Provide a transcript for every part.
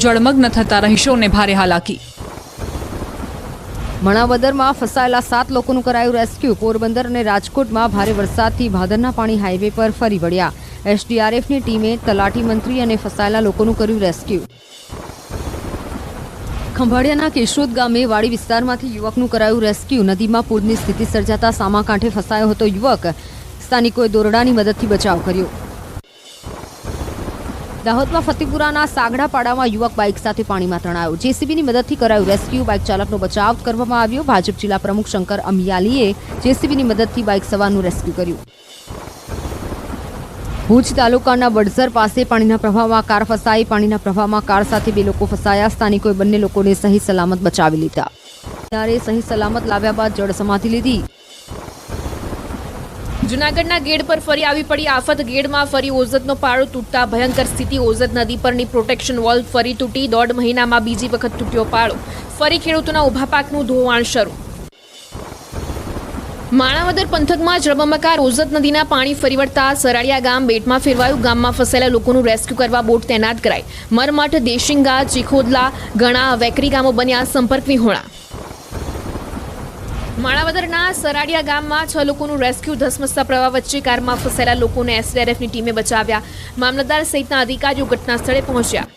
જળમગ્ન થતા રહીશોને ભારે હાલાકી। માણાવદરમાં ફસાયેલા 7 લોકોનું કરાયું રેસ્ક્યુ। પોરબંદર અને રાજકોટમાં ભારે વરસાદથી ભાદરના પાણી હાઈવે પર ફરી વળ્યા। એસડીઆરએફની ટીમે તલાટી મંત્રી અને ફસાયેલા લોકોનું કર્યું રેસ્ક્યુ। ખંભાળિયાના કેશોદ ગામે વાડી વિસ્તારમાંથી યુવકનું કરાયું રેસ્ક્યુ। નદીમાં પૂરની સ્થિતિ સર્જાતા સામા કાંઠે ફસાયો હતો યુવક। સ્થાનિકોએ દોરડાની મદદથી બચાવ કર્યો। દાહોદમાં ફતેપુરાના સાગડાપાડામાં યુવક બાઇક સાથે પાણીમાં તણાયો। જેસીબીની મદદથી કરાયું રેસ્ક્યુ। બાઇક ચાલકનો બચાવ કરવામાં આવ્યો। ભાજપ જિલ્લા પ્રમુખ શંકર અમિયાલીએ જેસીબીની મદદથી બાઇક સવારનું રેસ્ક્યુ કર્યું। ભુજ તાલુકાના વડઝર પાસે પાણીના પ્રવાહમાં કાર ફસાઈ। પાણીના પ્રવાહમાં કાર સાથે 2 લોકો ફસાયા। સ્થાનિકોએ બંને લોકોને સહી સલામત બચાવી લીધા। ત્યારે સહી સલામત લાવ્યા બાદ જળ સમાધિ લીધી। જૂનાગઢના ગેડ પર ફરી આવી પડી આફત। ગેડમાં ફરી ઓઝતનો પાળો તૂટતા ભયંકર સ્થિતિ। ઓઝત નદી પરની પ્રોટેક્શન વોલ ફરી તૂટી। 1.5 મહિનામાં બીજી વખત તૂટ્યો પાળો। ફરી ખેડૂતોના ઊભા પાકનું ધોવાણ શરૂ। માણાવદર પંથકમાં જળબંબાકાર ઓઝત નદીના પાણી ફરી વળતા સરાડિયા ગામ બેટમાં ફેરવાયું। ગામમાં ફસાયેલા લોકોનું રેસ્ક્યુ કરવા બોટ તૈનાત કરાઈ। મરમઠ, દેશિંગા, ચીખોદલા, ગણા, વેકરી ગામો બન્યા સંપર્ક વિહોણા। માણાવદરના સરાડિયા ગામમાં 6 લોકોનું રેસ્ક્યુ। ધસમસતા પ્રવાહ વચ્ચે કારમાં ફસાયેલા લોકોને એસડીઆરએફની ટીમે બચાવ્યા। મામલતદાર સહિતના અધિકારીઓ ઘટના સ્થળે પહોંચ્યા।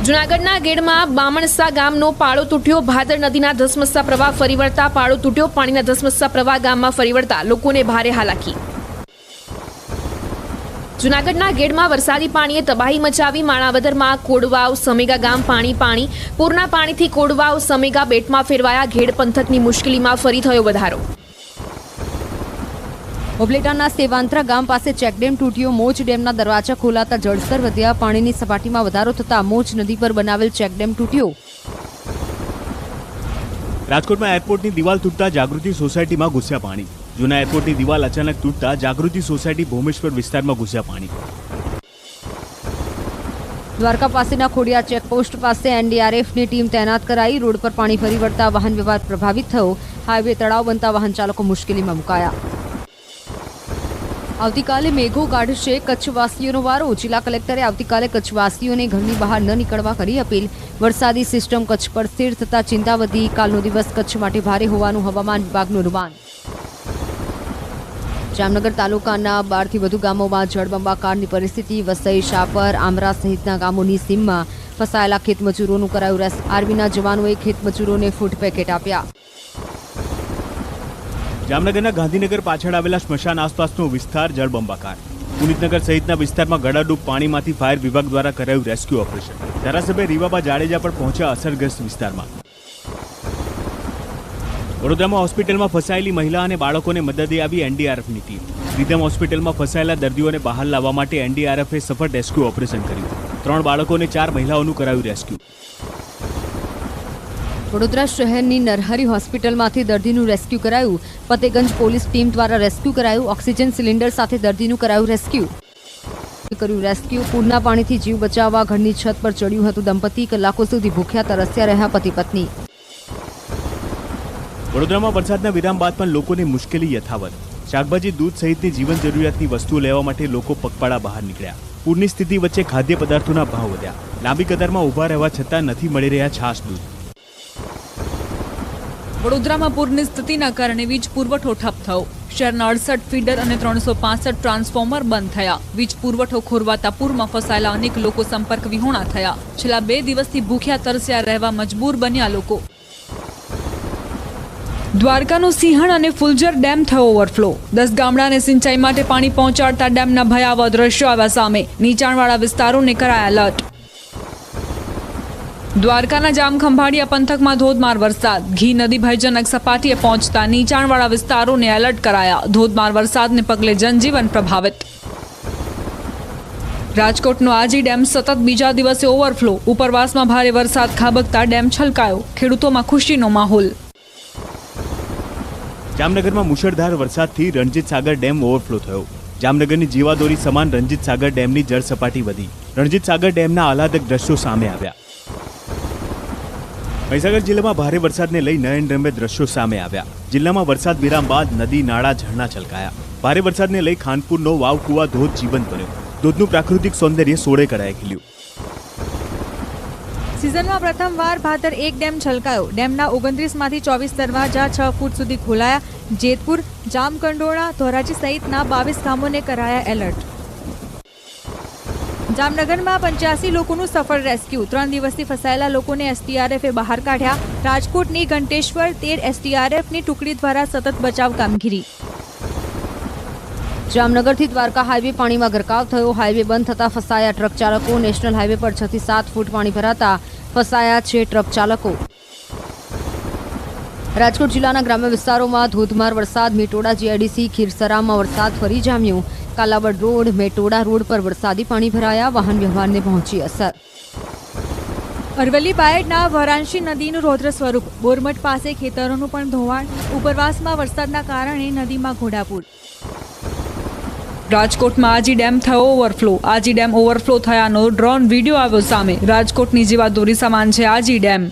જૂનાગઢના ગેડમાં બામણસા ગામનો પાળો તૂટ્યો। ભાદર નદીના ધસમસતા પ્રવાહ ફરી વળતા પાળો તૂટ્યો। પાણીના ધસમસતા પ્રવાહ ગામમાં ફરી વળતા લોકોને ભારે હાલાકી। જૂનાગઢના ગેડમાં વરસાદી પાણીએ તબાહી મચાવી। માણાવદરમાં કોડવાવ, સમેગા ગામ પાણી। પૂરના પાણીથી કોડવાવ, સમેગા બેટમાં ફેરવાયા। ગેડ પંથકની મુશ્કેલીમાં ફરી થયો વધારો। ઓબલેટાના સેવાંત્રા ગામ પાસે ચેકડેમ તૂટ્યો। મોજ ડેમના દરવાજા ખોલાતા જળસ્તર વધ્યા। પાણીની સપાટીમાં વધારો થતા મોજ નદી પર બનાવેલ ચેકડેમ તૂટ્યો। રાજકોટમાં એરપોર્ટની દિવાલ તૂટતા જાગૃતિ સોસાયટીમાં ઘૂસ્યા પાણી। જૂના એરપોર્ટની દિવાલ અચાનક તૂટતા જાગૃતિ સોસાયટી ભોમેશ્વર વિસ્તારમાં ઘૂસ્યા પાણી। દ્વારકા પાસેના ખોડિયાર ચેકપોસ્ટ પાસે એનડીઆરએફની ટીમ તૈનાત કરાઈ। રોડ પર પાણી ફરી વળતા વાહન વ્યવહાર પ્રભાવિત થયો। હાઈવે તળાવ બનતા વાહન ચાલકો મુશ્કેલીમાં મુકાયા। આવતીકાલે મેઘો કાઢશે કચ્છવાસીઓનો વારો। જિલ્લા કલેક્ટરે આવતીકાલે કચ્છવાસીઓને ઘરની બહાર ન નીકળવા કરી અપીલ। વરસાદી સિસ્ટમ કચ્છ પર સ્થિર થતા ચિંતા વધી। કાલનો દિવસ કચ્છ માટે ભારે હોવાનું હવામાન વિભાગનું અનુમાન। જામનગર તાલુકાના 12 થી વધુ ગામોમાં જળબંબાકારની પરિસ્થિતિ। વસઈ, શાપર, આમરા સહિતના ગામોની સીમમાં ફસાયેલા ખેતમજૂરોનું કરાયું રેસ્ક્યુ। આર્મીના જવાનોએ ખેતમજૂરોને ફૂડ પેકેટ આપ્યા। જામનગરના ગાંધીનગર પાછળ આવેલા સ્મશાન આસપાસનો વિસ્તાર જળબંબાકાર। પુનિતનગર સહિતના વિસ્તારમાં ગળાડૂબ પાણીમાંથી ફાયર વિભાગ દ્વારા કરાયું રેસ્ક્યુ ઓપરેશન। ધારાસભ્ય રીવાબા જાડેજા પણ પહોંચ્યા અસરગ્રસ્ત વિસ્તારમાં। વડોદરામાં હોસ્પિટલમાં ફસાયેલી મહિલા અને બાળકોને મદદે આવી એનડીઆરએફની ટીમ। રીધમ હોસ્પિટલમાં ફસાયેલા દર્દીઓને બહાર લાવવા માટે એનડીઆરએફે સફળ રેસ્ક્યુ ઓપરેશન કર્યું। 3 બાળકો અને 4 મહિલાઓનું કરાયું રેસ્ક્યુ। વડોદરા શહેરની નરહરી હોસ્પિટલમાંથી દર્દીનું રેસ્ક્યુ કરાયું। ફતેગંજ પોલીસ ટીમ દ્વારા રેસ્ક્યુ કરાયું। ઓક્સિજન સિલિન્ડર સાથે દર્દીનું કરાયું રેસ્ક્યુ। પૂરના પાણીથી જીવ બચાવવા ઘરની છત પર ચડ્યું હતું દંપતી। કલાકો સુધી ભૂખ્યા તરસ્યા રહ્યા પતિ પત્ની। વડોદરામાં વરસાદના વિરામ બાદ પણ લોકોને મુશ્કેલી યથાવત। શાકભાજી, દૂધ સહિતની જીવન જરૂરિયાતની વસ્તુઓ લેવા માટે લોકો પગપાળા બહાર નીકળ્યા। પૂરની સ્થિતિ વચ્ચે ખાદ્ય પદાર્થોના ભાવ વધ્યા। લાંબી કતારમાં ઊભા રહેવા છતાં નથી મળી રહ્યા છાશ, દૂધ। વડોદરામાં પૂરની સ્થિતિના કારણે વીજ પુરવઠો ઠપ થયો। શહેરના 68 ફીડર અને 365 ટ્રાન્સફોર્મર બંધ થયા। વીજ પુરવઠો ખોરવાતા પૂરમાં ફસાયેલા અનેક લોકો સંપર્ક વિહોણા થયા। છેલ્લા 2 દિવસથી ભૂખ્યા તરસ્યા રહેવા મજબૂર બન્યા લોકો। દ્વારકાનો સિંહણ અને ફુલઝર ડેમ થયો ઓવરફ્લો। 10 ગામડાને સિંચાઈ માટે પાણી પહોંચાડતા ડેમના ભયાવહ દ્રશ્યો આવ્યા સામે। નીચાણવાળા વિસ્તારોને કરાયા એલર્ટ। દ્વારકાના જામખંભાળિયા પંથકમાં ધોધમાર વરસાદ। ઘી નદી ભયજનક સપાટીએ પહોંચતા નીચાણવાળા વિસ્તારોને એલર્ટ કરાયા। ધોધમાર વરસાદને પગલે જનજીવન પ્રભાવિત। રાજકોટનો આજી ડેમ સતત બીજા દિવસે ઓવરફ્લો। ઉપરવાસમાં ભારે વરસાદ ખાબકતા ડેમ છલકાયો। ખેડૂતોમાં ખુશીનો માહોલ। જામનગરમાં મુશળધાર વરસાદથી રણજીત સાગર ડેમ ઓવરફ્લો થયો। જામનગરની જીવાદોરી સમાન રણજીત સાગર ડેમની જળ સપાટી વધી। રણજીત સાગર ડેમના આહલાદક દ્રશ્યો સામે આવ્યા। મહીસાગર જિલ્લામાં ભારે વરસાદને લઈ નયનરમ્ય દ્રશ્યો સામે આવ્યા। જિલ્લામાં વરસાદ વિરામ બાદ નદી નાળા ઝરણા છલકાયા। ભારે વરસાદને લઈ ખાનપુરનો વાવકુવા ધોધ જીવંત બન્યો। ધોધનું પ્રાકૃતિક સૌંદર્ય સોળે કળાએ ખીલ્યું। સિઝનમાં પ્રથમવાર ભાદર 1 ડેમ છલકાયો. ડેમના 29માંથી 24 દરવાજા 6 ફૂટ સુધી ખોલાયા. જેતપુર, જામકંડોરણા, ધોરાજી સહિતના 22 ગામોને કરાયા એલર્ટ. જામનગરમાં 85 લોકોનું સફળ રેસ્ક્યુ. 3 દિવસથી ફસાયેલા લોકોને એસડીઆરએફે બહાર કાઢ્યા. રાજકોટની ઘંટેશ્વર 13 એસડીઆરએફની ટુકડી દ્વારા સતત બચાવ કામગીરી. જામનગરથી દ્વારકા હાઈવે પાણીમાં ગરકાવ થયો. હાઈવે બંધ થતા ફસાયા ટ્રક ચાલકો. નેશનલ હાઈવે પર 6 થી 7 ફૂટ પાણી ભરાતા ફસાયા છે ટ્રક ચાલકો. રાજકોટ જિલ્લાના ગ્રામ્ય વિસ્તારોમાં ધોધમાર વરસાદ. મેટોડા જીઆઈડીસી ખીરસરામાં વરસાદ ફરી જામ્યો. કાલાવડ રોડ, મેટોડા રોડ પર વરસાદી પાણી ભરાયા. વાહન વ્યવહારને પહોંચી અસર. અરવલ્લી બાયડના વરાંશી નદીનું રૌદ્ર સ્વરૂપ. બોરમઠ પાસે ખેતરોનું પણ ધોવાણ. ઉપરવાસમાં વરસાદના કારણે નદીમાં ઘોડાપૂર. રાજકોટમાં આજી ડેમ થયો ઓવરફ્લો. આજી ડેમ ઓવરફ્લો થયાનો ડ્રોન વિડીયો આવ્યો સામે. રાજકોટની જીવાદોરી સમાન છે આજી ડેમ.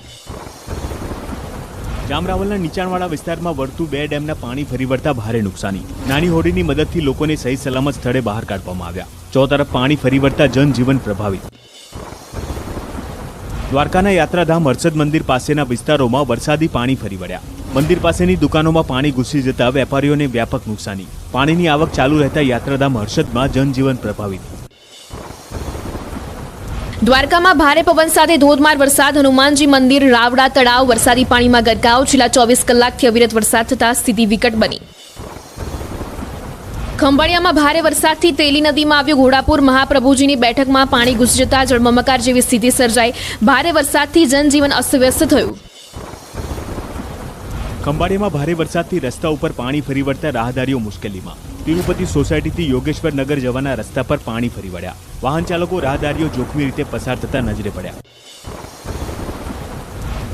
જામરાવલના નીચાણવાળા વિસ્તારમાં વર્તું 2 ડેમના પાણી ફરી વળતા ભારે નુકસાની. નાની હોડીની મદદથી લોકોને સહી સલામત સ્થળે બહાર કાઢવામાં આવ્યા. ચોતરફ પાણી ફરી વળતા જનજીવન પ્રભાવિત. દ્વારકાના યાત્રાધામ હર્ષદ મંદિર પાસેના વિસ્તારોમાં વરસાદી પાણી ફરી વળ્યા. મંદિર પાસેની દુકાનોમાં પાણી ઘૂસી જતા વેપારીઓને વ્યાપક નુકસાની. પાણીની આવક ચાલુ રહેતા યાત્રાધામ હર્ષદમાં જનજીવન પ્રભાવિત. દ્વારકામાં ભારે પવન સાથે ધોધમાર વરસાદ. હનુમાનજી મંદિર, રાવડા તળાવ વરસાદી પાણીમાં ગરકાવ. છેલ્લા 24 કલાકથી અવિરત વરસાદ થતા સ્થિતિ વિકટ બની. ખંભાળિયામાં ભારે વરસાદથી તેલી નદીમાં આવ્યું ઘોડાપુર. મહાપ્રભુજીની બેઠકમાં પાણી ઘૂસી જતા જળબંબાકાર જેવી સ્થિતિ સર્જાઈ. ભારે વરસાદથી જનજીવન અસ્તવ્યસ્ત થયું. ખંભાળિયામાં ભારે વરસાદથી રસ્તા ઉપર પાણી ફરી વળતા રાહદારીઓ મુશ્કેલીમાં. તિરુપતિ સોસાયટીથી યોગેશ્વર નગર જવાના રસ્તા પર પાણી ફરી વળ્યા. વાહન ચાલકો રાહદારીઓ જોખમી રીતે પસાર થતા નજરે પડ્યા.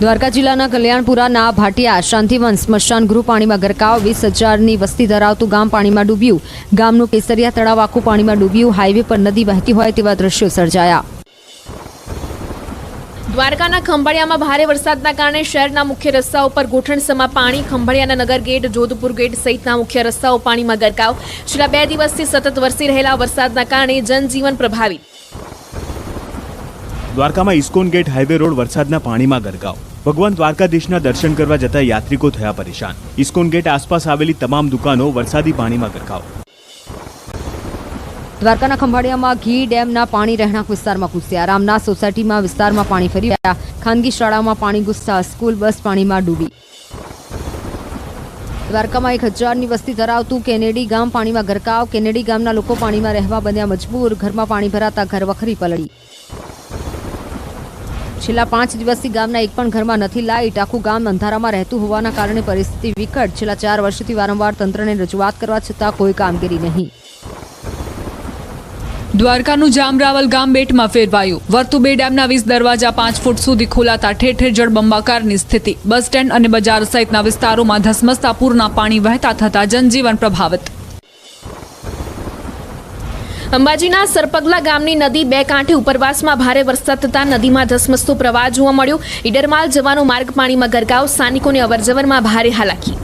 દ્વારકા જિલ્લાના કલ્યાણપુરાના ભાટિયા શાંતિવન સ્મશાન ગૃહ પાણીમાં ગરકાવ. 20,000ની વસ્તી ધરાવતું ગામ પાણીમાં ડૂબ્યું. ગામનું કેસરિયા તળાવ આખું પાણીમાં ડૂબ્યું. હાઈવે પર નદી વહેતી હોય તેવા દ્રશ્યો સર્જાયા. દ્વારકાના ખંભાળિયામાં ભારે વરસાદના કારણે શહેરના મુખ્ય રસ્તાઓ પર ગોઠણસમાં પાણી. ખંભાળિયાના નગર ગેટ, જોધપુર ગેટ સહિતના મુખ્ય રસ્તાઓ પાણીમાં ગરકાવ. છેલ્લા 2 દિવસથી સતત વરસી રહેલા વરસાદના કારણે જનજીવન પ્રભાવિત. દ્વારકામાં ઇસ્કોન ગેટ હાઈવે રોડ વરસાદના પાણીમાં ગરકાવ. ભગવાન દ્વારકાધીશના દર્શન કરવા જતા યાત્રિકો થયા પરેશાન. ઇસ્કોન ગેટ આસપાસ આવેલી તમામ દુકાનો વરસાદી પાણીમાં ગરકાવ. દ્વારકાના ખંભાળિયામાં ઘી ડેમના પાણી રહેણાંક વિસ્તારમાં ઘૂસ્યા. રામનાથ સોસાયટીમાં વિસ્તારમાં પાણી ફરી વળ્યા. ખાનગી શાળામાં પાણી ઘૂસતા સ્કૂલ બસ પાણીમાં ડૂબી. દ્વારકામાં 1,000ની વસ્તી ધરાવતું કેનેડી ગામ પાણીમાં ગરકાવ. કેનેડી ગામના લોકો પાણીમાં રહેવા બન્યા મજબૂર. ઘરમાં પાણી ભરાતા ઘર વખરી પલળી. છેલ્લા 5 દિવસથી ગામના એક પણ ઘરમાં નથી લાઇટ. આખું ગામ અંધારામાં રહેતું હોવાના કારણે પરિસ્થિતિ વિકટ. છેલ્લા 4 વર્ષથી વારંવાર તંત્રને રજૂઆત કરવા છતાં કોઈ કામગીરી નહીં. દ્વારકાનું જામરાવલ ગામ બેટમાં ફેરવાયું. વર્તુ 2 ડેમના 20 દરવાજા 5 ફૂટ સુધી ખોલાતા ઠેર ઠેર જળબંબાકારની સ્થિતિ. બસ સ્ટેન્ડ અને બજાર સહિતના વિસ્તારોમાં ધસમસતા પૂરના પાણી વહેતા થતા જનજીવન પ્રભાવિત. અંબાજીના સરપગલા ગામની નદી 2 કાંઠે ઉપરવાસમાં ભારે વરસાદ થતા નદીમાં ધસમસતો પ્રવાહ જોવા મળ્યો. ઈડરમાલ જવાનો માર્ગ પાણીમાં ગરકાવ. સ્થાનિકોને અવરજવરમાં ભારે હાલાકી.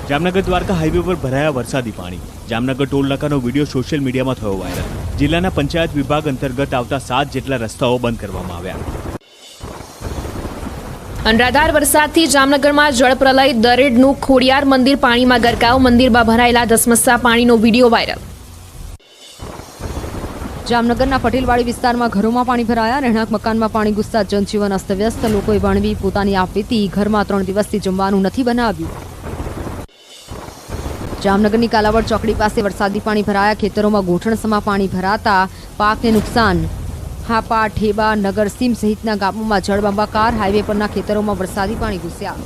જામનગર દ્વારકા હાઈવે પર ભરાયા વરસાદી પાણી. જામનગર ટોલ નાકાનો વિડીયો સોશિયલ મીડિયામાં થયો વાયરલ. જિલ્લાના પંચાયત વિભાગ અંતર્ગત આવતા 7 જેટલા રસ્તાઓ બંધ કરવામાં આવ્યા. અનરાધાર વરસાદથી જામનગરમાં જળપ્રલય. દરેડનું ખોડિયાર મંદિર પાણીમાં ગરકાવ. મંદિરમાં ભરાયેલા ધસમસતા પાણીનો વિડીયો વાયરલ. જામનગરના પટેલવાડી વિસ્તારમાં ઘરોમાં પાણી ભરાયા. રહેણાંક મકાનમાં પાણી ઘૂસતા જનજીવન અસ્તવ્યસ્ત. લોકોએ વણવી પોતાની આપવીતી. ઘરમાં 3 દિવસથી જમવાનું નથી બનાવ્યું. જામનગરની કાલાવડ ચોકડી પાસે વરસાદી પાણી ભરાયા. ખેતરોમાં ગોઠણસમાં પાણી ભરાતા પાકને નુકસાન. હાપા, ઠેબા, નગરસીમ સહિતના ગામોમાં જળબંબાકાર. હાઈવે પરના ખેતરોમાં વરસાદી પાણી ઘૂસ્યા.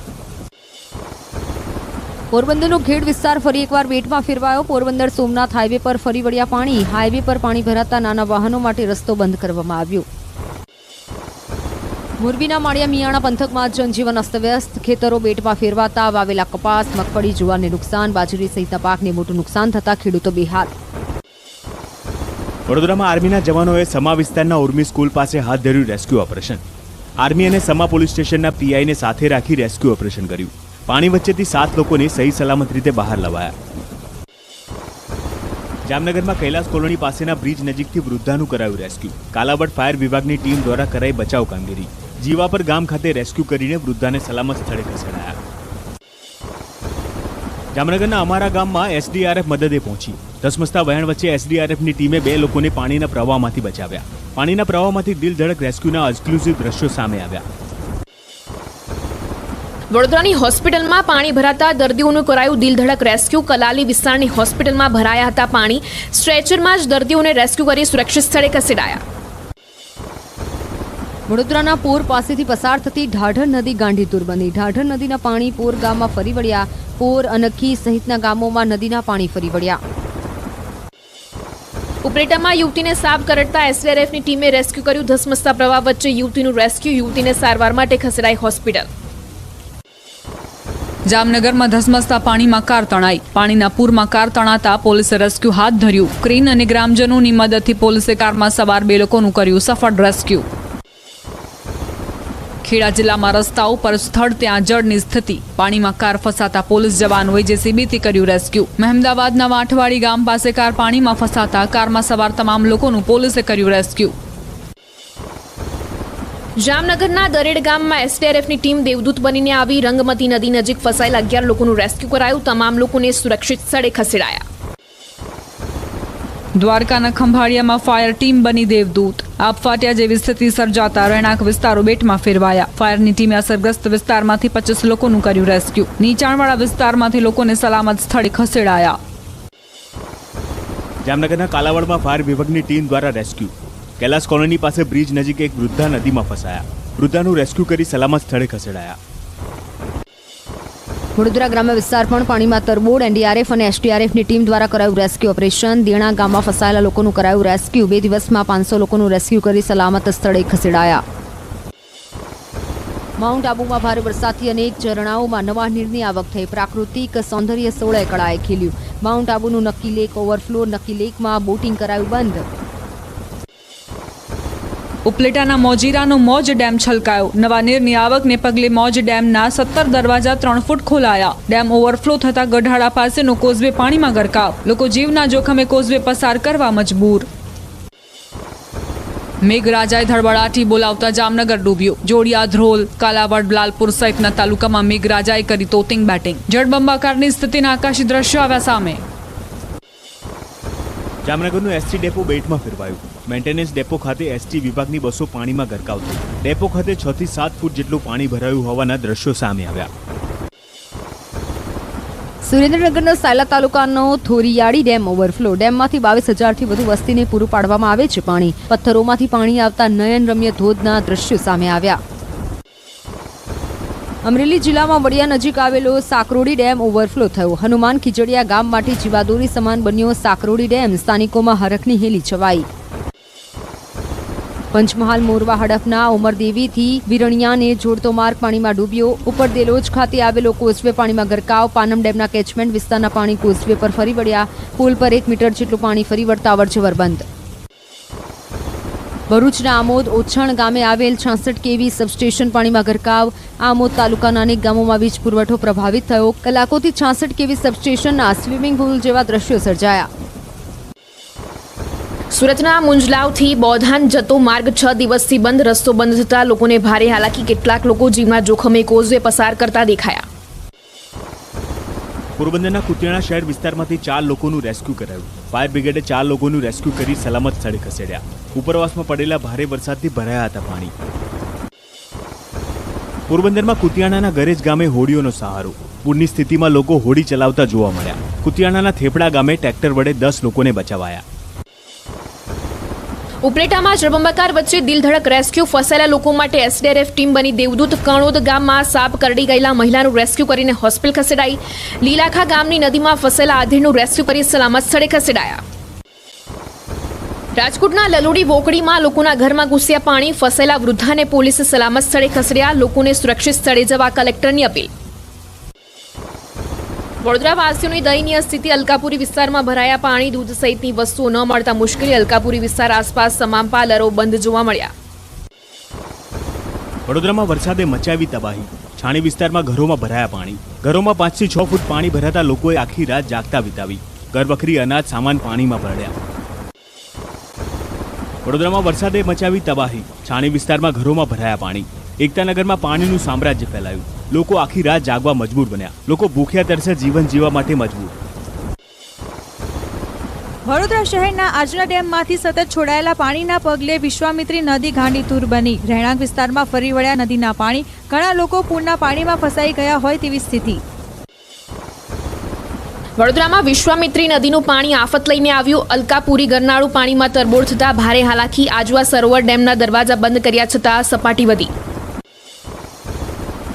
પોરબંદરનો ખેડ વિસ્તાર ફરી એકવાર બેટમાં ફેરવાયો. પોરબંદર સોમનાથ હાઈવે પર ફરી વળ્યા પાણી. હાઈવે પર પાણી ભરાતા નાના વાહનો માટે રસ્તો બંધ કરવામાં આવ્યો. મોરબીના માળિયા મિયાણા પંથકમાં જનજીવન અસ્તવ્યસ્ત. ખેતરો બેટમાં ફેરવાતા વાવેલા કપાસ, મગફળી, જુવારને નુકસાન. બાજરી સહિતના પાકને મોટું નુકસાન થતા ખેડૂતો બેહાલ. વડોદરામાં આર્મીના જવાનોએ સમા વિસ્તારના ઉર્મી સ્કૂલ પાસે હાથ ધર્યું રેસ્ક્યુ ઓપરેશન. આર્મી અને સમા પોલીસ સ્ટેશનના પીઆઈને સાથે રાખી રેસ્ક્યુ ઓપરેશન કર્યું. પાણી વચ્ચેથી 7 લોકોને સહી સલામત રીતે બહાર લવાયા. જામનગરમાં કૈલાસ કોલોની પાસેના બ્રિજ નજીકથી વૃદ્ધાનું કરાયું રેસ્ક્યુ. કાલાવડ ફાયર વિભાગની ટીમ દ્વારા કરાઈ બચાવ કામગીરી. જીવાપર ગામ ખાતે રેસ્ક્યુ કરીને વૃદ્ધાને સલામત સ્થળે ખસેડાયા. જામનગરના અમારા ગામમાં એસડીઆરએફ મદદે પહોંચી. ધસમસતા વહેણ વચ્ચે એસડીઆરએફની ટીમે 2 લોકોને પાણીના પ્રવાહમાંથી બચાવ્યા. પાણીના પ્રવાહમાંથી દિલધડક રેસ્ક્યુના એક્સક્લુઝિવ દ્રશ્યો સામે આવ્યા. વડોદરાની હોસ્પિટલમાં પાણી ભરાતા દર્દીઓનું કરાયું દિલધડક રેસ્ક્યુ. કલાલી વિસ્તારની હોસ્પિટલમાં ભરાયા હતા પાણી. સ્ટ્રેચરમાં જ દર્દીઓને રેસ્ક્યુ કરી સુરક્ષિત સ્થળે ખસેડાયા. વડોદરાના પોર પાસેથી પસાર થતી ઢાઢર નદી ગાંધીતુર બની. ઢાઢર નદીના પાણી પોર ગામમાં ફરી વળ્યા. પોર, અનખી સહિતના ગામોમાં નદીના પાણી ફરી વળ્યા. ઉપલેટામાં યુવતીને સાપ કરડતા એસડીઆરએફની ટીમે રેસ્ક્યુ કર્યું. ધસમસતા પ્રવાહ વચ્ચે યુવતીનું રેસ્ક્યુ. યુવતીને સારવાર માટે ખસેડાઈ હોસ્પિટલ. જામનગરમાં ધસમસતા પાણીમાં કાર તણાઈ. પાણીના પૂરમાં કાર તણાતા પોલીસે રેસ્ક્યુ હાથ ધર્યું. ક્રેન અને ગ્રામજનોની મદદથી પોલીસે કારમાં સવાર 2 લોકોનું કર્યું સફળ રેસ્ક્યુ. ખેડા જિલ્લામાં રસ્તાઓ પર સ્થળ ત્યાં જળની સ્થિતિ. પાણીમાં કાર ફસાતા પોલીસ જવાનોએ જેસીબીથી કર્યું રેસ્ક્યુ. મહેમદાવાદના વાંઠવાડી ગામ પાસે કાર પાણીમાં ફસાતા કારમાં સવાર તમામ લોકોનું પોલીસે કર્યું રેસ્ક્યુ. જામનગરના દરેડ ગામમાં એસડીઆરએફની ટીમ દેવદૂત બનીને આવી. રંગમતી નદી નજીક ફસાયેલા 11 લોકોનું રેસ્ક્યુ કરાયું. તમામ લોકોને સુરક્ષિત સ્થળે ખસેડાયા. દ્વારકાના ખંભાળિયામાં ફાયર ટીમ બની દેવદૂત. આબ ફાટ્યા જેવી સ્થિતિ સર્જાતા રહેણાંક વિસ્તારો બેટમાં ફેરવાયા. ફાયરની ટીમે અસરગ્રસ્ત વિસ્તારમાંથી 25 લોકોનું કર્યું રેસ્ક્યુ. નીચાણવાળા વિસ્તારમાંથી લોકોને સલામત સ્થળે ખસેડાયા. જામનગરના કાલાવડમાં ફાયર વિભાગની ટીમ દ્વારા રેસ્ક્યુ. કૈલાસ કોલોની પાસે બ્રિજ નજીક એક વૃદ્ધા નદીમાં ફસાયા. વૃદ્ધાનું રેસ્ક્યુ કરી સલામત સ્થળે ખસેડાયા. વડોદરા ગ્રામ્ય વિસ્તાર પણ પાણીમાં તરબોળ. એનડીઆરએફ અને એસડીઆરએફની ટીમ દ્વારા કરાયું રેસ્ક્યુ ઓપરેશન. દેણા ગામમાં ફસાયેલા લોકોનું કરાયું રેસ્ક્યુ. 2 દિવસમાં 500 લોકોનું રેસ્ક્યુ કરી સલામત સ્થળે ખસેડાયા. માઉન્ટ આબુમાં ભારે વરસાદથી અનેક ઝરણાઓમાં નવા નીરની આવક થઈ. પ્રાકૃતિક સૌંદર્ય 16 કળાએ ખીલ્યું. માઉન્ટ આબુનું નક્કી લેક ઓવરફ્લો. નક્કી લેકમાં બોટિંગ કરાયું બંધ. ઉપલેટાના મોજીરાનો મોજ ડેમ છલકાયો. નવા નીરની આવકને પગલે મોજ ડેમના 17 દરવાજા 3 ફૂટ ખોલાયા. ડેમ ઓવરફ્લો થતા ગઢાળા પાસેનો કોઝવે પાણીમાં ગરકાવ. લોકો જીવના જોખમે કોઝવે પસાર કરવા મજબૂર. મેઘરાજાએ ધડબડાટી બોલાવતા જામનગર ડૂબ્યું. જોડિયા, ધ્રોલ, કાલાવડ, લાલપુર સહિતના તાલુકામાં મેઘરાજાએ કરી તોતિંગ બેટિંગ. જળબંબાકારની સ્થિતિના આકાશી દ્રશ્યો આવ્યા સામે. જામનગરનું એસટી ડેપો બેટમાં ફેરવાયું. મેન્ટેનન્સ ડેપો ખાતે એસટી વિભાગની બસો પાણીમાં ગરકાવ થઈ. ડેપો ખાતે 6 થી 7 ફૂટ જેટલું પાણી ભરાયું હોવાના દ્રશ્યો સામે આવ્યા. સુરેન્દ્રનગરના સાયલા તાલુકાનો થોરિયાળી ડેમ ઓવરફ્લો. ડેમમાંથી 22,000થી વધુ વસ્તીને પૂરું પાડવામાં આવે છે પાણી. પથ્થરોમાંથી પાણી આવતા નયનરમ્ય ધોધના દ્રશ્યો સામે આવ્યા. અમરેલી જિલ્લામાં વડિયા નજીક આવેલો સાકરોડી ડેમ ઓવરફ્લો થયો. હનુમાન ખીજડીયા ગામ માટે જીવાદોરી સમાન બન્યો સાકરોડી ડેમ. સ્થાનિકોમાં હરખની હેલી છવાઈ. પંચમહાલ મોરવા હડફના ઉમરદેવીથી વિરણિયાને જોડતો માર્ગ પાણીમાં ડૂબ્યો. ઉપર દેલોજ ખાતે આવેલો કોઝવે પાણીમાં ગરકાવ. પાનમ ડેમના કેચમેન્ટ વિસ્તારના પાણી કોઝવે પર ફરી વળ્યા. પુલ પર 1 મીટર જેટલું પાણી ફરી વળતા અવરજવર બંધ. ભરૂચના આમોદ ઓછણ ગામે આવેલ 66 કેવી સબસ્ટેશન પાણીમાં ગરકાવ. આમોદ તાલુકાના અનેક ગામોમાં વીજ પુરવઠો પ્રભાવિત થયો. કલાકોથી 66 કેવી સબસ્ટેશનના સ્વિમિંગ પુલ જેવા દ્રશ્યો સર્જાયા. સુરતના મુંજલાવથી બોધાન જતો માર્ગ 6 દિવસથી બંધ. રસ્તો બંધ થતા લોકોને ભારે હાલાકી. કેટલાક લોકો જીવના જોખમે કોઝવે પસાર કરતા દેખાયા. પોરબંદરના કુતિયાણા શહેર વિસ્તારમાંથી 4 લોકોનું રેસ્ક્યુ કરાયું. ફાયર બ્રિગેડે 4 લોકોનું રેસ્ક્યુ કરી સલામત સ્થળે ખસેડ્યા. ઉપરવાસમાં પડેલા ભારે વરસાદથી ભરાયા હતા પાણી. પોરબંદરમાં કુતિયાણાના ગરેજ ગામે હોડીઓનો સહારો. પૂરની સ્થિતિમાં લોકો હોડી ચલાવતા જોવા મળ્યા. કુતિયાણાના થેપડા ગામે ટ્રેક્ટર વડે 10 લોકોને બચાવાયા. ઉપલેટામાં જળબંબાકાર વચ્ચે દિલધડક રેસ્ક્યુ. ફસાયેલા લોકો માટે એસડીઆરએફ ટીમ બની દેવદૂત. કણોદ ગામમાં સાપ કરડી ગયેલા મહિલાનું રેસ્ક્યુ કરીને હોસ્પિટલ ખસેડાઈ. લીલાખા ગામની નદીમાં ફસાયેલા આધેડનું રેસ્ક્યુ કરી સલામત સ્થળે ખસેડાયા. રાજકોટના લલુડી વોકડીમાં લોકોના ઘરમાં ઘૂસ્યા પાણી. ફસાયેલા વૃદ્ધાને પોલીસે સલામત સ્થળે ખસેડ્યા. લોકોને સુરક્ષિત સ્થળે જવા કલેક્ટરની અપીલ. વડોદરાવાસીઓની દયનીય સ્થિતિ. અલકાપુરી વિસ્તારમાં ભરાયા પાણી. દૂધ સહિતની વસ્તુઓ ન મળતા મુશ્કેલી. અલકાપુરી વિસ્તાર આસપાસ તમામ પાર્લરો બંધ જોવા મળ્યા. વડોદરામાં વરસાદે મચાવી તબાહી. છાણી વિસ્તારમાં ઘરોમાં ભરાયા પાણી. ઘરોમાં 5 થી 6 ફૂટ પાણી ભરાતા લોકોએ આખી રાત જાગતા વિતાવી. ઘરવખરી અનાજ સામાન પાણીમાં પલળ્યા. વડોદરામાં વરસાદે મચાવી તબાહી. છાણી વિસ્તારમાં ઘરોમાં ભરાયા પાણી. એકતાનગરમાં પાણીનું સામ્રાજ્ય ફેલાયું. લોકો આખી રાત જાગવા મજબૂર બન્યા. લોકો ભૂખ્યા તરસે જીવન જીવવા માટે મજબૂર. વડોદરા શહેરના આજના ડેમમાંથી સતત છોડાયેલા પાણીના પગલે વિશ્વામિત્રી નદી ગાંડીતુર બની. રહેણાંક વિસ્તારમાં ફરી વળ્યા નદીના પાણી. ઘણા લોકો પૂરના પાણીમાં ફસાઈ ગયા હોય તેવી સ્થિતિ. વડોદરામાં વિશ્વામિત્રી નદીનું પાણી આફત લઈને આવ્યું. અલકાપુરી ગરનાળું પાણીમાં તરબોળ થતા ભારે હાલાકી. આજવા સરોવર ડેમના દરવાજા બંધ કર્યા છતાં સપાટી વધી.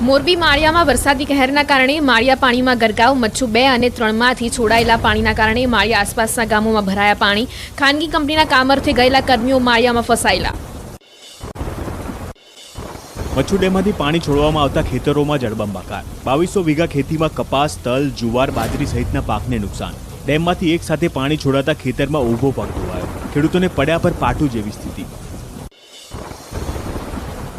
મોરબી માળિયામાં વરસાદી કહેરના કારણે માળિયા પાણીમાં ગરકાવ. મચ્છુ 2 અને 3 માંથી છોડાયેલા પાણીના કારણે માળિયા આસપાસના ગામોમાં ભરાયા પાણી. ખાનગી કંપનીના કામ અર્થે ગયેલા કર્મીઓ માળિયામાં ફસાયેલા. મચ્છુ ડેમમાંથી પાણી છોડવામાં આવતા ખેતરોમાં જળબંબાકાર. 2200 વીઘા ખેતીમાં કપાસ, તલ, જુવાર, બાજરી સહિતના પાકને નુકસાન. ડેમમાંથી એક સાથે પાણી છોડાતા ખેતરમાં ઊભો પાક ધોવાયો. ખેડૂતોને પડ્યા પર પાટું જેવી સ્થિતિ.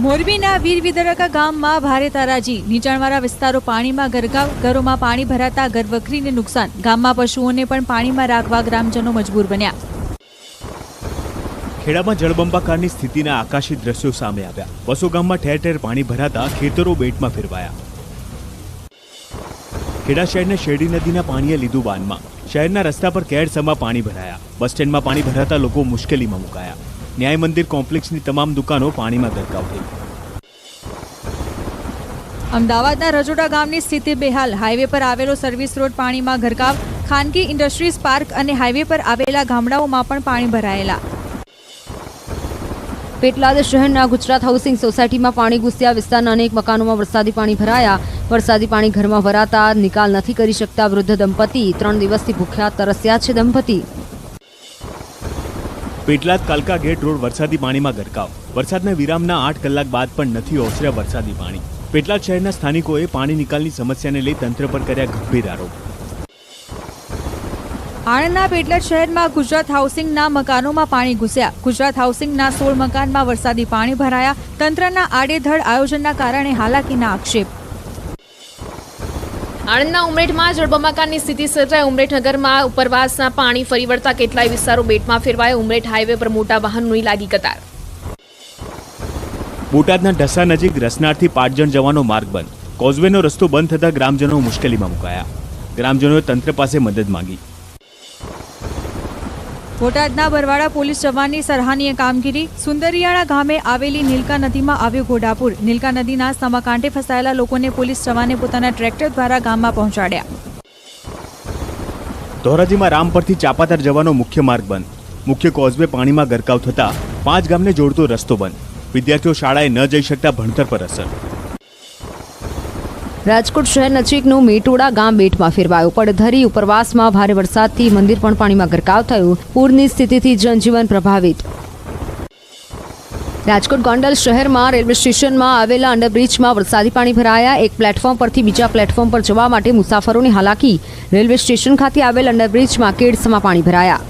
મોરબીના વીર વિદરકા ગામમાં ભારે તારાજી. નીચાણવાળા વિસ્તારો પાણીમાં ગરકાવ. ઘરોમાં પાણી ભરાતા ઘરવખરીને નુકસાન. ગામમાં પશુઓને પણ પાણીમાં રાખવા ગ્રામજનો મજબૂર બન્યા. ખેડામાં જળબંબાકારની સ્થિતિના આકાશી દ્રશ્યો સામે આવ્યા. બસો ગામમાં ઠેર ઠેર પાણી ભરાતા ખેતરો બેટમાં ફેરવાયા. ખેડા શહેરને શેરડી નદીના પાણીએ લીધું બાનમાં. શહેરના રસ્તા પર કેડસમાં પાણી ભરાયા. બસ સ્ટેન્ડમાં પાણી ભરાતા લોકો મુશ્કેલીમાં મુકાયા. ન્યાય મંદિર કોમ્પ્લેક્સની તમામ દુકાનો પાણીમાં ગરકાવ થઈ. અમદાવાદના રજોડા ગામની સ્થિતિ બેહાલ. હાઈવે પર આવેલો સર્વિસ રોડ પાણીમાં ગરકાવ. ખાનગી ઇન્ડસ્ટ્રીઝ પાર્ક અને હાઈવે પર આવેલા ગામડાઓમાં પણ પાણી ભરાયેલા. પેટલાદ શહેરના ગુજરાત હાઉસિંગ સોસાયટીમાં પાણી ઘૂસ્યા. વિસ્તારના અનેક મકાનોમાં વરસાદી પાણી ભરાયા. વરસાદી પાણી ઘરમાં ભરાતા નિકાલ નથી કરી શકતા વૃદ્ધ દંપતી. 3 દિવસથી ભૂખ્યા તરસ્યા છે દંપતી. પેટલાદ કાલકા ગેટ રોડ વરસાદી પાણીમાં ગરકાવ. વરસાદના વિરામના 8 કલાક બાદ પણ નથી ઓસર્યા વરસાદી પાણી. પેટલાદ શહેરના સ્થાનિકોએ પાણી નિકાલની સમસ્યાને લઈ તંત્ર પર કર્યા ગંભીર આરોપ. આણંદના પેટલાદ શહેરમાં ગુજરાત હાઉસિંગના મકાનોમાં પાણી ઘૂસ્યા. ગુજરાત હાઉસિંગના 16 મકાનમાં વરસાદી પાણી ભરાયા. તંત્રના આડેધડ આયોજનના કારણે હાલાકીના આક્ષેપ. આણંદના ઉમરેઠમાં જળબંબાકારની સ્થિતિ સર્જાઈ. ઉમરેઠનગરમાં ઉપરવાસના પાણી ફરી વળતા કેટલાય વિસ્તારો બેટમાં ફેરવાયા. ઉમરેઠ હાઈવે પર મોટા વાહનોની લાગી કતાર. બોટાદના ઢસા નજીક રસનારથી પાટજણ જવાનો માર્ગ બંધ. કોઝવેનો રસ્તો બંધ થતા ગ્રામજનો મુશ્કેલીમાં મુકાયા. ગ્રામજનોએ તંત્ર પાસે મદદ માંગી. બોટાદના બરવાડા પોલીસ જવાનની સરાહનીય કામગીરી. સુંદરિયાણા ગામે આવેલી નીલકા નદીમાં આવ્યો ઘોડાપૂર. નીલકા નદીના સમાકાંઠે ફસાયેલા લોકોને પોલીસ જવાને પોતાના ટ્રેક્ટર દ્વારા ગામમાં પહોંચાડ્યા. ધોરાજીમાં રામપરથી ચાપાતર જવાનો મુખ્ય માર્ગ બંધ. મુખ્ય કોઝવે પાણીમાં ગરકાવ થતા 5 ગામને જોડતો રસ્તો બંધ. વિદ્યાર્થીઓ શાળાએ ન જઈ શકતા ભણતર પર અસર. રાજકોટ શહેર નજીકનું મેટોડા ગામ બેટમાં ફેરવાયું. પડધરી ઉપરવાસમાં ભારે વરસાદથી મંદિર પણ પાણીમાં ગરકાવ થયું. પૂરની સ્થિતિથી જનજીવન પ્રભાવિત. રાજકોટ ગોંડલ શહેરમાં રેલવે સ્ટેશનમાં આવેલા અંડરબ્રિજમાં વરસાદી પાણી ભરાયા. એક પ્લેટફોર્મ પરથી બીજા પ્લેટફોર્મ પર જવા માટે મુસાફરોની હાલાકી. રેલવે સ્ટેશન ખાતે આવેલ અંડરબ્રિજમાં કેડસમાં પાણી ભરાયા.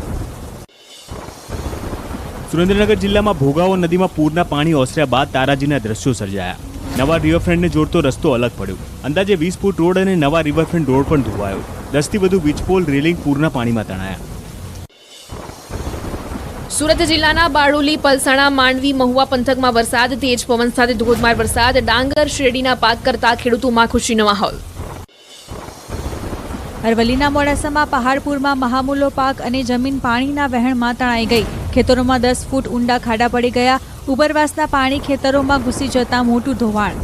સુરેન્દ્રનગર જિલ્લામાં ભોગાવો નદીમાં પૂરના પાણી ઓસર્યા બાદ તારાજીના દ્રશ્યો સર્જાયા. નવા રિવરફ્રન્ટને જોડતો રસ્તો અલગ પડ્યો. અંદાજે 20 ફૂટ રોડ અને નવા રિવરફ્રન્ટ રોડ પણ ધોવાયો. 10 થી વધુ વીજપોલ રેલિંગ પૂરના પાણીમાં તણાયા. સુરત જિલ્લાના બારડોલી, પલસાણા, માંડવી, મહુવા પંથકમાં વરસાદ. તેજ પવન સાથે ધોધમાર વરસાદ. ડાંગર, શેરડીના પાક કરતા ખેડૂતોમાં ખુશીનો માહોલ. અરવલ્લીના મોડાસામાં પહાડપુરમાં મહામૂલો પાક અને જમીન પાણીના વહેણમાં તણાઈ ગઈ. ખેતરોમાં 10 ફૂટ ઊંડા ખાડા પડી ગયા. ઉપરવાસના પાણી ખેતરોમાં ઘૂસી જતા મોટું ધોવાણ.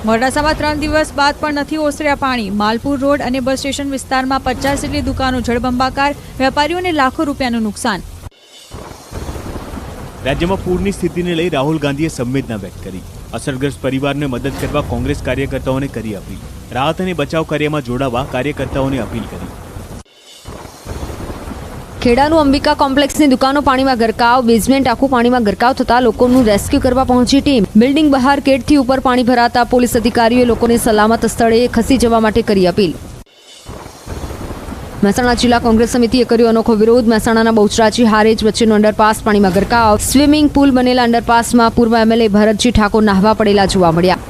મોડાસામાં 3 દિવસ બાદ પણ નથી ઓસર્યા પાણી. માલપુર રોડ અને બસ સ્ટેશન વિસ્તારમાં 50 જેટલી દુકાનો જળબંબાકાર. વેપારીઓને લાખો રૂપિયાનું નુકસાન. રાજ્યમાં પૂરની સ્થિતિને લઈ રાહુલ ગાંધીએ સંવેદના વ્યક્ત કરી. અસરગ્રસ્ત પરિવારને મદદ કરવા કોંગ્રેસ કાર્યકર્તાઓને કરી અપીલ. રાહત અને બચાવ કાર્યમાં જોડાવા કાર્યકર્તાઓને અપીલ કરી. ખેડાનું અંબિકા કોમ્પ્લેક્સની દુકાનો પાણીમાં ગરકાવ. બેઝમેન્ટ આખું પાણીમાં ગરકાવ થતા લોકોનું રેસ્ક્યુ કરવા પહોંચી ટીમ. બિલ્ડિંગ બહાર કેડથી ઉપર પાણી ભરાતા પોલીસ અધિકારીઓએ લોકોને સલામત સ્થળે ખસી જવા માટે કરી અપીલ. મહેસાણા જિલ્લા કોંગ્રેસ સમિતિએ કર્યો અનોખો વિરોધ. મહેસાણાના બહુચરાજી હારેજ વચ્ચેનો અંડરપાસ પાણીમાં ગરકાવ. સ્વિમિંગ પુલ બનેલા અંડરપાસમાં પૂર્વ એમએલએ ભરતજી ઠાકોર નાહવા પડેલા જોવા મળ્યા.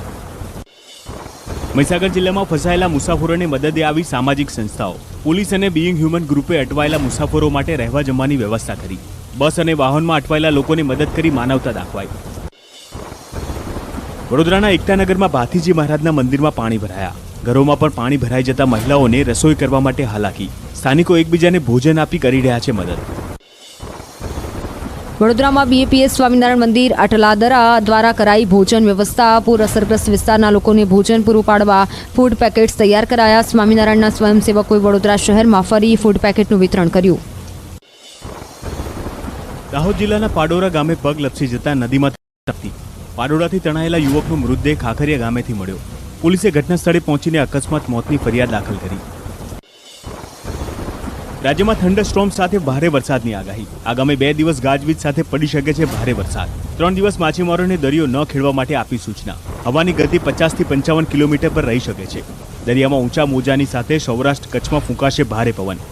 મહીસાગર જિલ્લામાં ફસાયેલા મુસાફરોને મદદે આવી સામાજિક સંસ્થાઓ. પોલીસ અને બીઇંગ હ્યુમન ગ્રુપે અટવાયેલા મુસાફરો માટે રહેવા જમવાની વ્યવસ્થા કરી. બસ અને વાહનમાં અટવાયેલા લોકોને મદદ કરી માનવતા દાખવાઈ. વડોદરાના એકતાનગરમાં ભાથીજી મહારાજના મંદિરમાં પાણી ભરાયા. ઘરોમાં પણ પાણી ભરાઈ જતા મહિલાઓને રસોઈ કરવા માટે હાલાકી. સ્થાનિકો એકબીજાને ભોજન આપી કરી રહ્યા છે મદદ. વડોદરામાં બીએપીએસ સ્વામિનારાયણ મંદિર અટલાદરા દ્વારા કરાઈ ભોજન વ્યવસ્થા. પૂર અસરગ્રસ્ત વિસ્તારના લોકોને ભોજન પૂરું પાડવા ફૂડ પેકેટ્સ તૈયાર કરાયા. સ્વામિનારાયણના સ્વયંસેવકોએ વડોદરા શહેરમાં ફરી ફૂડ પેકેટનું વિતરણ કર્યું. દાહોદ જિલ્લાના પાડોરા ગામે પગ લપસી જતા નદીમાં તપતી. પાડોરાથી તણાયેલા યુવકનો મૃતદેહ ખાખરિયા ગામેથી મળ્યો. પોલીસે ઘટના સ્થળે પહોંચીને અકસ્માત મોતની ફરિયાદ દાખલ કરી. રાજ્યમાં થંડરસ્ટોર્મ સાથે ભારે વરસાદની આગાહી. આગામી 2 દિવસ ગાજવીજ સાથે પડી શકે છે ભારે વરસાદ. 3 દિવસ માછીમારોને દરિયો ન ખેડવા માટે આપી સૂચના. હવાની ગતિ 50 થી 55 કિલોમીટર પર રહી શકે છે. દરિયામાં ઊંચા મોજાની સાથે સૌરાષ્ટ્ર કચ્છમાં ફૂંકાશે ભારે પવન.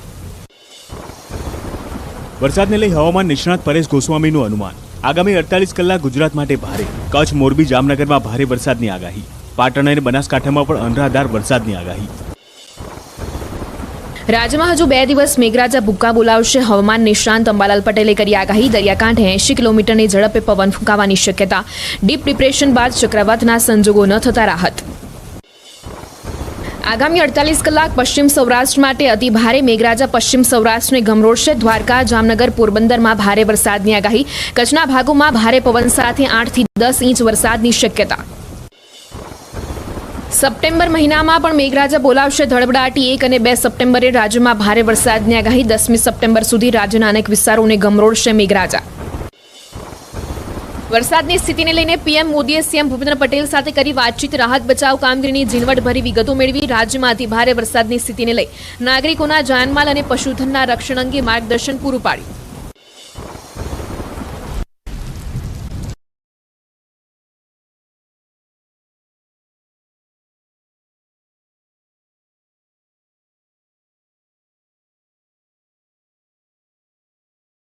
વરસાદને લઈ હવામાન નિષ્ણાત પરેશ ગોસ્વામીનું અનુમાન. આગામી 48 કલાક ગુજરાત માટે ભારે. કચ્છ, મોરબી, જામનગરમાં ભારે વરસાદની આગાહી. પાટણ અને બનાસકાંઠામાં પણ અનરાધાર વરસાદની આગાહી. રાજ્યમાં હજુ 2 દિવસ મેઘરાજા ભૂક્કા બોલાવશે. હવામાન નિષ્ણાંત અંબાલાલ પટેલે કરી આગાહી. દરિયાકાંઠે 80 કિલોમીટરની ઝડપે પવન ફૂંકાવાની શક્યતા. ડીપ ડિપ્રેશન બાદ ચક્રવાતના સંજોગો ન થતા રાહત. આગામી 48 કલાક પશ્ચિમ સૌરાષ્ટ્ર માટે અતિ ભારે. મેઘરાજા પશ્ચિમ સૌરાષ્ટ્રને ગમરોળશે. દ્વારકા, જામનગર, પોરબંદરમાં ભારે વરસાદની આગાહી. કચ્છના ભાગોમાં ભારે પવન સાથે 8 થી 10 ઇંચ વરસાદની શક્યતા. સપ્ટેમ્બર મહિનામાં પણ મેઘરાજા બોલાવશે. ધડબડાટી 1 અને 2 સપ્ટેમ્બરે રાજ્યમાં ભારે વરસાદની આગાહી. 10મી સપ્ટેમ્બર સુધી રાજ્યના અનેક વિસ્તારોને ગમરોળશે મેઘરાજા. વરસાદની સ્થિતિને લઈને પીએમ મોદીએ સીએમ ભૂપેન્દ્ર પટેલ સાથે કરી વાતચીત. રાહત બચાવ કામગીરીની ઝીણવટભરી વિગતો મેળવી. રાજ્યમાં અતિ ભારે વરસાદની સ્થિતિને લઈ નાગરિકોના જાનમાલ અને પશુધનના રક્ષણ અંગે માર્ગદર્શન પૂરું પાડ્યું.